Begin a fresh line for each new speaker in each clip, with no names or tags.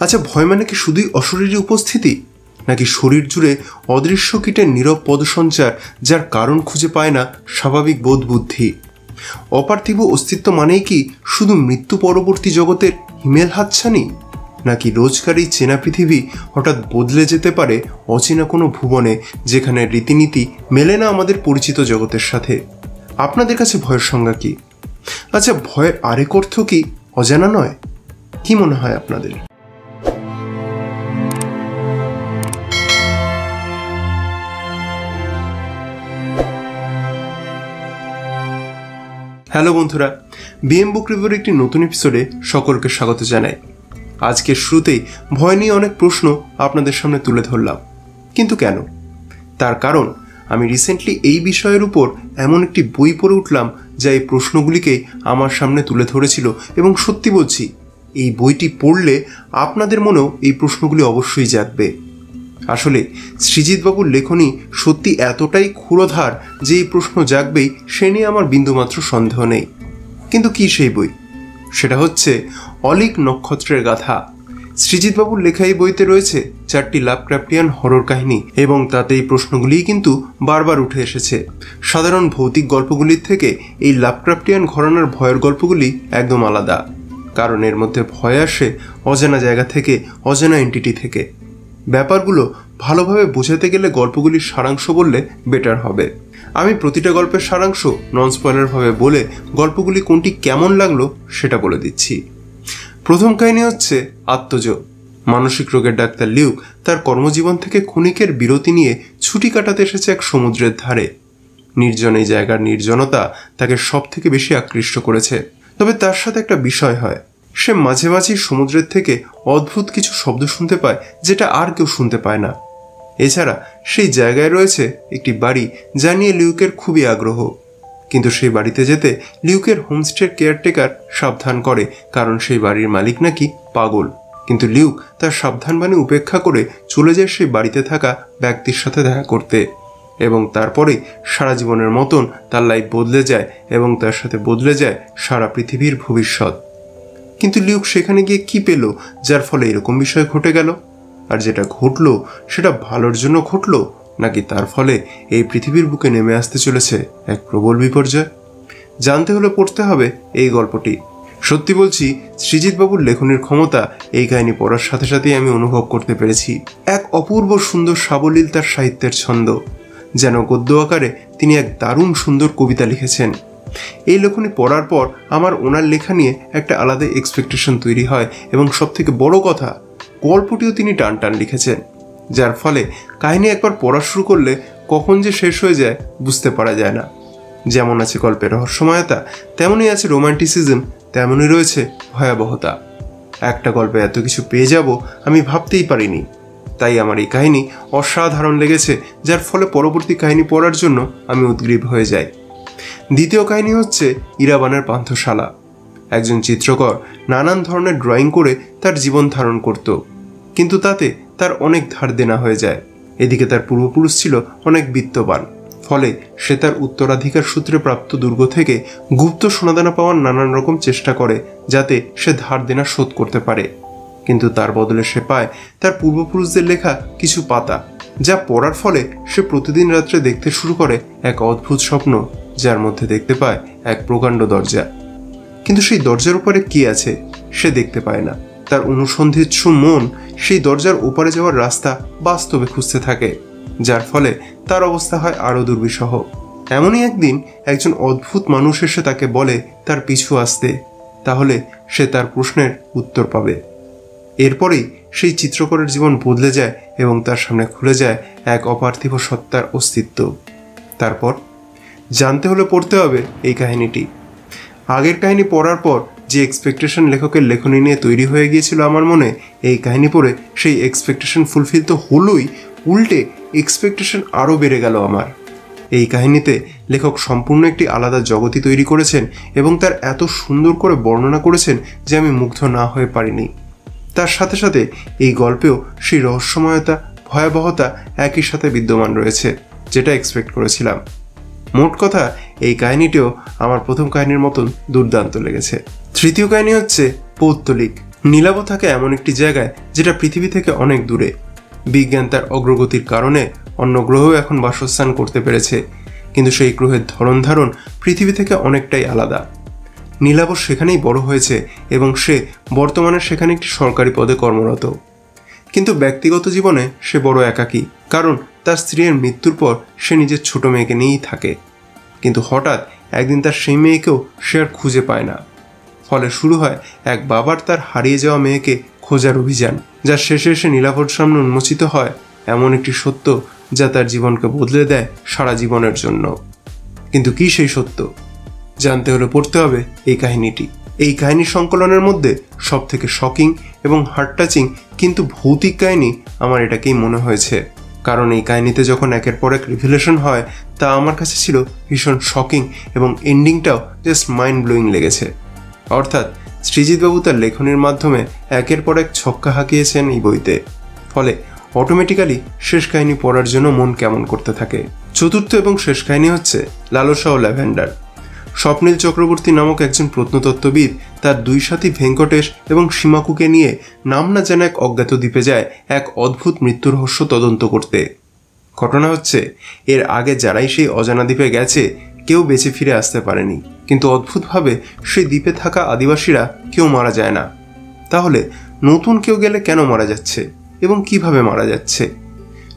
আচ্ছা, ভয় মানে কি শুধুই অশরীরী উপস্থিতি, নাকি শরীর জুড়ে অদৃশ্য কীটের নীরব পদসঞ্চার, যার কারণ খুঁজে পায় না স্বাভাবিক বোধ বুদ্ধি? অপার্থিব অস্তিত্ব মানেই কি শুধু মৃত্যু পরবর্তী জগতের হিমেল হাতছানি, নাকি রোজকার এই চেনা পৃথিবী হঠাৎ বদলে যেতে পারে অচেনা কোনো ভুবনে, যেখানে রীতিনীতি মেলে না আমাদের পরিচিত জগতের সাথে? আপনাদের কাছে ভয়ের সংজ্ঞা কি? আচ্ছা, ভয়ের আরেক অর্থ কি অজানা নয়? কি মনে হয় আপনাদের? হ্যালো বন্ধুরা, বিএম বুক রিভিউর একটি নতুন এপিসোডে সকলকে স্বাগত জানাই। আজকের শুরুতেই ভয় নিয়ে অনেক প্রশ্ন আপনাদের সামনে তুলে ধরলাম, কিন্তু কেন? তার কারণ আমি রিসেন্টলি এই বিষয়ের উপর এমন একটি বই পড়ে উঠলাম যা এই প্রশ্নগুলিকেই আমার সামনে তুলে ধরেছিল, এবং সত্যি বলছি, এই বইটি পড়লে আপনাদের মনেও এই প্রশ্নগুলি অবশ্যই জাগবে। আসলে সৃজিতবাবুর লেখনী সত্যি এতটাই ক্ষুরধার যে এই প্রশ্ন জাগবেই, সে নিয়ে আমার বিন্দুমাত্র সন্দেহ নেই। কিন্তু কি সেই বই? সেটা হচ্ছে অলীক নক্ষত্রের গাথা। সৃজিতবাবুর লেখা এই বইতে রয়েছে 4টি লাভক্রাফটিয়ান হরর কাহিনী, এবং তাতে এই প্রশ্নগুলিই কিন্তু বারবার উঠে এসেছে। সাধারণ ভৌতিক গল্পগুলির থেকে এই লাভক্রাফটিয়ান ঘরানার ভয়ের গল্পগুলি একদম আলাদা, কারণ এর মধ্যে ভয় আসে অজানা জায়গা থেকে, অজানা এন্টিটি থেকে। ব্যাপারগুলো ভালোভাবে বোঝাতে গেলে গল্পগুলির সারাংশ বললে বেটার হবে। আমি প্রতিটা গল্পের সারাংশ নন স্পয়লারভাবে বলে গল্পগুলি কোনটি কেমন লাগলো সেটা বলে দিচ্ছি। প্রথম কাহিনী হচ্ছে আত্মজ। মানসিক রোগের ডাক্তার লিউক তার কর্মজীবন থেকে ক্ষণিকের বিরতি নিয়ে ছুটি কাটাতে এসেছে এক সমুদ্রের ধারে। নির্জন এই জায়গার নির্জনতা তাকে সব থেকে বেশি আকৃষ্ট করেছে। তবে তার সাথে একটা বিষয় হয়, সে মাঝে মাঝেই সমুদ্রের থেকে অদ্ভুত কিছু শব্দ শুনতে পায়, যেটা আর কেউ শুনতে পায় না। এছাড়া সেই জায়গায় রয়েছে একটি বাড়ি, যা নিয়ে লিউকের খুবই আগ্রহ। কিন্তু সেই বাড়িতে যেতে লিউকের হোমস্টের কেয়ারটেকার সাবধান করে, কারণ সেই বাড়ির মালিক নাকি পাগল। কিন্তু লিউক তার সাবধানবাণী উপেক্ষা করে চলে যায় সেই বাড়িতে থাকা ব্যক্তির সাথে দেখা করতে, এবং তারপরে সারা জীবনের মতন তার লাইফ বদলে যায়, এবং তার সাথে বদলে যায় সারা পৃথিবীর ভবিষ্যৎ। কিন্তু লিউক সেখানে গিয়ে কি পেল যার ফলে এরকম বিষয় ঘটে গেল? আর যেটা ঘটলো সেটা ভালোর জন্য ঘটলো, নাকি তার ফলে এই পৃথিবীর বুকে নেমে আসতে চলেছে এক প্রবল বিপর্যয়? জানতে হলে পড়তে হবে এই গল্পটি। সত্যি বলছি, সৃজিতবাবুর লেখনের ক্ষমতা এই কাহিনী পড়ার সাথে সাথেই আমি অনুভব করতে পেরেছি। এক অপূর্ব সুন্দর সাবলীল তার সাহিত্যের ছন্দ, যেন গদ্য আকারে তিনি এক দারুণ সুন্দর কবিতা লিখেছেন। এই লেখনী পড়ার পর আমার ওনার লেখা নিয়ে একটা আলাদা এক্সপেকটেশন তৈরি হয়, এবং সব থেকে বড় কথা, গল্পটিও তিনি টান টান লিখেছেন, যার ফলে কাহিনী একবার পড়া শুরু করলে কখন যে শেষ হয়ে যায় বুঝতে পারা যায় না। যেমন আছে গল্পের রহস্যময়তা, তেমনই আছে রোমান্টিসিজম, তেমনই রয়েছে ভয়াবহতা। একটা গল্পে এত কিছু পেয়ে যাব আমি ভাবতেই পারিনি। তাই আমার এই কাহিনী অসাধারণ লেগেছে, যার ফলে পরবর্তী কাহিনী পড়ার জন্য আমি উদ্গ্রীব হয়ে যাই। দ্বিতীয় কাহিনী হচ্ছে ইরাবানের পান্থশালা। একজন চিত্রকর নানান ধরনের ড্রয়িং করে তার জীবন ধারণ করত, কিন্তু তাতে তার অনেক ধার দেনা হয়ে যায়। এদিকে তার পূর্বপুরুষ ছিল অনেক বিত্তবান, ফলে সে তার উত্তরাধিকার সূত্রে প্রাপ্ত দুর্গ থেকে গুপ্ত সোনাদানা পাওয়ার নানান রকম চেষ্টা করে, যাতে সে ধার দেনা শোধ করতে পারে। কিন্তু তার বদলে সে পায় তার পূর্বপুরুষদের লেখা কিছু পাতা, যা পড়ার ফলে সে প্রতিদিন রাত্রে দেখতে শুরু করে এক অদ্ভুত স্বপ্ন, যার মধ্যে দেখতে পায় এক প্রকাণ্ড দরজা। কিন্তু সেই দরজার উপরে কি আছে সে দেখতে পায় না। তার অনুসন্ধিৎসু মন সেই দরজার ওপারে যাওয়ার রাস্তা বাস্তবে খুঁজতে থাকে, যার ফলে তার অবস্থা হয় আরও দুর্বিষহ। এমনই একদিন একজন অদ্ভুত মানুষ এসে তাকে বলে তার পিছু আসতে, তাহলে সে তার প্রশ্নের উত্তর পাবে। এরপরেই সেই চিত্রকরের জীবন বদলে যায়, এবং তার সামনে খুলে যায় এক অপার্থিব সত্তার অস্তিত্ব। তারপর জানতে হলে পড়তে হবে এই কাহিনীটি। আগের কাহিনী পড়ার পর যে এক্সপেকটেশন লেখকের লেখনী নিয়ে তৈরি হয়ে গিয়েছিল আমার মনে, এই কাহিনী পড়ে সেই এক্সপেকটেশন ফুলফিল তো হলোই, উল্টে এক্সপেকটেশন আরও বেড়ে গেল আমার। এই কাহিনীতে লেখক সম্পূর্ণ একটি আলাদা জগতই তৈরি করেছেন, এবং তার এত সুন্দর করে বর্ণনা করেছেন যে আমি মুগ্ধ না হয়ে পারিনি। তার সাথে সাথে এই গল্পেও সেই রহস্যময়তা, ভয়াবহতা একই সাথে বিদ্যমান রয়েছে, যেটা এক্সপেক্ট করেছিলাম। মোট কথা, এই কাহিনীটিও আমার প্রথম কাহিনীর মতন দুর্দান্ত লেগেছে। তৃতীয় কাহিনী হচ্ছে পৌত্তলিক। নীলাভ থাকে এমন একটি জায়গায় যেটা পৃথিবী থেকে অনেক দূরে। বিজ্ঞান তার অগ্রগতির কারণে অন্য গ্রহেও এখন বাসস্থান করতে পেরেছে, কিন্তু সেই গ্রহের ধরন ধারণ পৃথিবী থেকে অনেকটাই আলাদা। নীলাভ সেখানেই বড় হয়েছে এবং সে বর্তমানে সেখানে একটি সরকারি পদে কর্মরত। কিন্তু ব্যক্তিগত জীবনে সে বড় একাকী, কারণ তার স্ত্রীর মৃত্যুর পর সে নিজের ছোট মেয়েকে নিয়েই থাকে। কিন্তু হঠাৎ একদিন তার সেই মেয়েকেও সে আর খুঁজে পায় না। ফলে শুরু হয় এক বাবার তার হারিয়ে যাওয়া মেয়েকে খোঁজার অভিযান, যার শেষে এসে নীলাভর সামনে উন্মোচিত হয় এমন একটি সত্য যা তার জীবনকে বদলে দেয় সারা জীবনের জন্য। কিন্তু কি সেই সত্য? জানতে হলে পড়তে হবে এই কাহিনীটি। এই কাহিনী সংকলনের মধ্যে সব থেকে শকিং এবং হার্ট টাচিং কিন্তু ভৌতিক কাহিনী আমার এটাকেই মনে হয়েছে, কারণ এই কাহিনীতে যখন একের পর এক রিভিলেশন হয় তা আমার কাছে ছিল ভীষণ শকিং এবং এন্ডিংটাও জাস্ট মাইন্ড ব্লোয়িং লেগেছে। অর্থাৎ সৃজিতবাবু তার লেখনের মাধ্যমে একের পর এক ছক্কা হাঁকিয়েছেন এই বইতে, ফলে অটোমেটিক্যালি শেষ কাহিনী পড়ার জন্য মন কেমন করতে থাকে। চতুর্থ এবং শেষ কাহিনী হচ্ছে লালসা ও ল্যাভেন্ডার। স্বপ্নীল চক্রবর্তী নামক একজন প্রত্নতত্ত্ববিদ তার দুই সাথী ভেঙ্কটেশ এবং সীমাকুকে নিয়ে নাম না জানা এক অজ্ঞাত দ্বীপে যায় এক অদ্ভুত মৃত্যু রহস্য তদন্ত করতে। ঘটনা হচ্ছে, এর আগে যারাই সেই অজানা দ্বীপে গেছে কেউ বেঁচে ফিরে আসতে পারেনি, কিন্তু অদ্ভুতভাবে সেই দ্বীপে থাকা আদিবাসীরা কেউ মারা যায় না। তাহলে নতুন কেউ গেলে কেন মারা যাচ্ছে এবং কিভাবে মারা যাচ্ছে?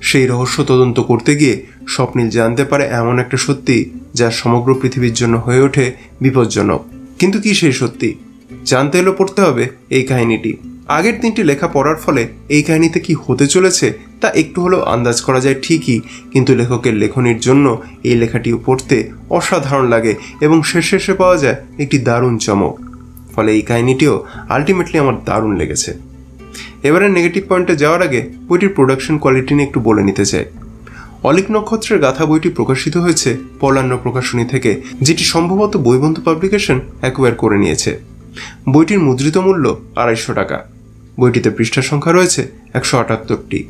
সেই রহস্য তদন্ত করতে গিয়ে স্বপ্নীল জানতে পারে এমন একটা সত্যি যা সমগ্র পৃথিবীর জন্য হয়ে ওঠে বিপজ্জনক। কিন্তু কি সেই সত্যি? জানতে হলে পড়তে হবে এই কাহিনীটি। আগের 3টি লেখা পড়ার ফলে এই কাহিনীতে কি হতে চলেছে তা একটু হলেও আন্দাজ করা যায় ঠিকই, কিন্তু লেখকের লেখনির জন্য এই লেখাটিও পড়তে অসাধারণ লাগে এবং শেষে এসে পাওয়া যায় একটি দারুণ চমক। ফলে এই কাহিনীটিও আলটিমেটলি আমার দারুণ লেগেছে। এবারে নেগেটিভ পয়েন্টে যাওয়ার আগে বইটির প্রোডাকশন কোয়ালিটি নিয়ে একটু বলে নিতে চাই। অলিক নক্ষত্রের গাথা বইটি প্রকাশিত হয়েছে পলান্ন প্রকাশনী থেকে, যেটি সম্ভবত বইবন্ধু পাবলিকেশন অ্যাকোয়ার করে নিয়েছে। বইটির মুদ্রিত মূল্য 250 টাকা। বইটিতে পৃষ্ঠা সংখ্যা রয়েছে 178টি।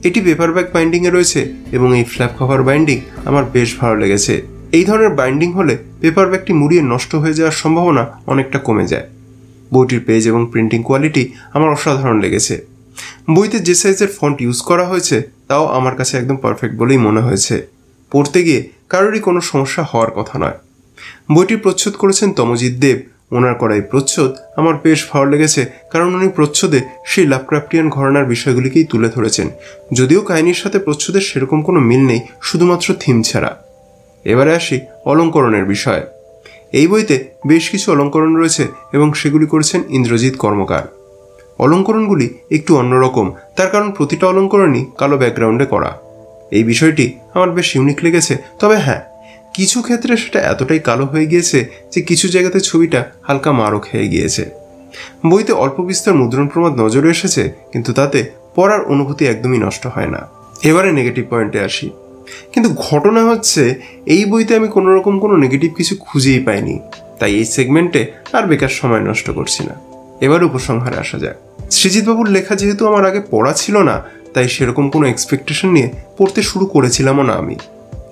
এটি পেপারব্যাক বাইন্ডিংয়ে রয়েছে এবং এই ফ্ল্যাপ কভার বাইন্ডিং আমার বেশ ভালো লেগেছে। এই ধরনের বাইন্ডিং হলে পেপারব্যাকটি মুড়িয়ে নষ্ট হয়ে যাওয়ার সম্ভাবনা অনেকটা কমে যায়। বইটির পেজ এবং প্রিন্টিং কোয়ালিটি আমার অসাধারণ লেগেছে। বইতে যে সাইজের ফন্ট ইউজ করা হয়েছে তাও আমার কাছে একদম পারফেক্ট বলেই মনে হয়েছে। পড়তে গিয়ে কারোরই কোনো সমস্যা হওয়ার কথা নয়। বইটি প্রচ্ছদ করেছেন তমজিৎ দেব। ওনার করা এই প্রচ্ছদ আমার বেশ ভালো লেগেছে, কারণ উনি প্রচ্ছদে সেই লাভক্রাফটিয়ান ঘরানার বিষয়গুলিকেই তুলে ধরেছেন, যদিও কাহিনীর সাথে প্রচ্ছদের সেরকম কোনো মিল নেই, শুধুমাত্র থিম ছাড়া। এবারে আসি অলঙ্করণের বিষয়ে। এই বইতে বেশ কিছু অলঙ্করণ রয়েছে এবং সেগুলি করেছেন ইন্দ্রজিৎ কর্মকার। অলঙ্করণগুলি একটু অন্যরকম, তার কারণ প্রতিটা অলঙ্করণই কালো ব্যাকগ্রাউন্ডে করা। এই বিষয়টি আমার বেশ ইউনিক লেগেছে। তবে হ্যাঁ, কিছু ক্ষেত্রে সেটা এতটাই কালো হয়ে গিয়েছে যে কিছু জায়গাতে ছবিটা হালকা মারক হয়ে গিয়েছে। বইতে অল্প বিস্তর মুদ্রণ প্রমাদ নজরে এসেছে, কিন্তু তাতে পড়ার অনুভূতি একদমই নষ্ট হয় না। এবারে নেগেটিভ পয়েন্টে আসি। কিন্তু ঘটনা হচ্ছে, এই বইতে আমি কোনোরকম কোনো নেগেটিভ কিছু খুঁজেই পাইনি, তাই এই সেগমেন্টে আর বেকার সময় নষ্ট করছি না। এবার উপসংহারে আসা যাক। সৃজিতবাবুর লেখা যেহেতু আমার আগে পড়া ছিল না, তাই সেরকম কোনো এক্সপেকটেশন নিয়ে পড়তে শুরু করেছিলামও না আমি।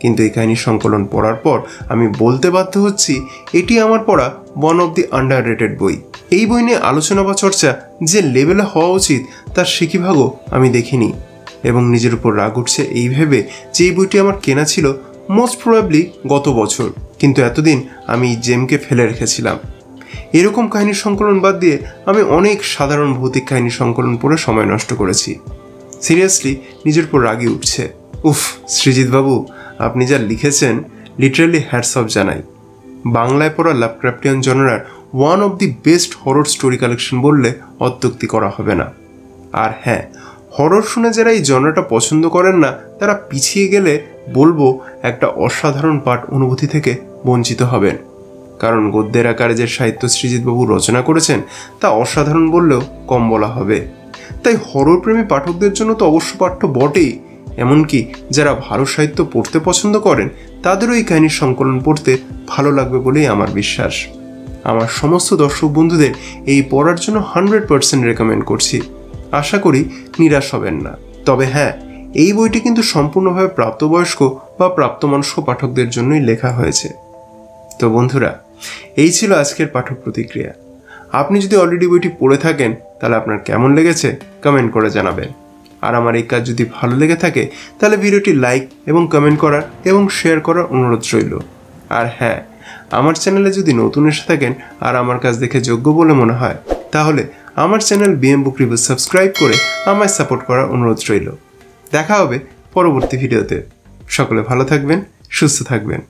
কিন্তু এই কাহিনী সংকলন পড়ার পর আমি বলতে বাধ্য হচ্ছি, এটি আমার পড়া ওয়ান অফ দি আন্ডাররেটেড বই। এই বই নিয়ে আলোচনা বা চর্চা যে লেভেলে হওয়া উচিত তার সিকিভাগও আমি দেখিনি, এবং নিজের উপর রাগ উঠছে এই ভেবে যে এই বইটি আমার কেনা ছিল মোস্ট প্রবাবলি গত বছর, কিন্তু এতদিন আমি জেমকে ফেলে রেখেছিলাম। এরকম কাহিনীর সংকলন বাদ দিয়ে আমি অনেক সাধারণ ভৌতিক কাহিনীর সংকলন পড়ে সময় নষ্ট করেছি। সিরিয়াসলি নিজের উপর রাগই উঠছে। উফ, সৃজিতবাবু, আপনি যা লিখেছেন লিটারালি হ্যাটস অফ জানাই। বাংলায় পড়া লাভক্রাফটিয়ান জনরার one of the best horror story collection বললে অত্যুক্তি করা হবে না। আর হ্যাঁ, হরর শুনে যারা এই জনরাটা পছন্দ করেন না তারা পিছিয়ে গেলে বলবো একটা অসাধারণ পাঠ অনুভূতি থেকে বঞ্চিত হবেন, কারণ গদ্যের আকারে যে সাহিত্য সৃজিতবাবু রচনা করেছেন তা অসাধারণ বললেও কম বলা হবে। তাই হরর প্রেমী পাঠকদের জন্য তো অবশ্য পাঠ্য বটেই, এমনকি যারা ভালো সাহিত্য পড়তে পছন্দ করেন তাদেরও এই কাহিনীর সংকলন পড়তে ভালো লাগবে বলেই আমার বিশ্বাস। আমার সমস্ত দর্শক বন্ধুদের এই পড়ার জন্য 100% রেকমেন্ড করছি। আশা করি নিরাশ হবেন না। তবে হ্যাঁ, এই বইটি কিন্তু সম্পূর্ণভাবে প্রাপ্তবয়স্ক বা প্রাপ্তবয়স্ক পাঠকদের জন্যই লেখা হয়েছে। তো বন্ধুরা, এই ছিল আজকের পাঠক প্রতিক্রিয়া। আপনি যদি অলরেডি বইটি পড়ে থাকেন তাহলে আপনার কেমন লেগেছে কমেন্ট করে জানাবেন। আর আমার এই কাজ যদি ভালো লেগে থাকে তাহলে ভিডিওটি লাইক এবং কমেন্ট করার এবং শেয়ার করার অনুরোধ রইল। আর হ্যাঁ, আমার চ্যানেলে যদি নতুন এসে থাকেন আর আমার কাজ দেখে যোগ্য বলে মনে হয় তাহলে আমার চ্যানেল বিএম বুক রিভিউ সাবস্ক্রাইব করে আমায় সাপোর্ট করার অনুরোধ রইল। দেখা হবে পরবর্তী ভিডিওতে। সকলে ভালো থাকবেন, সুস্থ থাকবেন।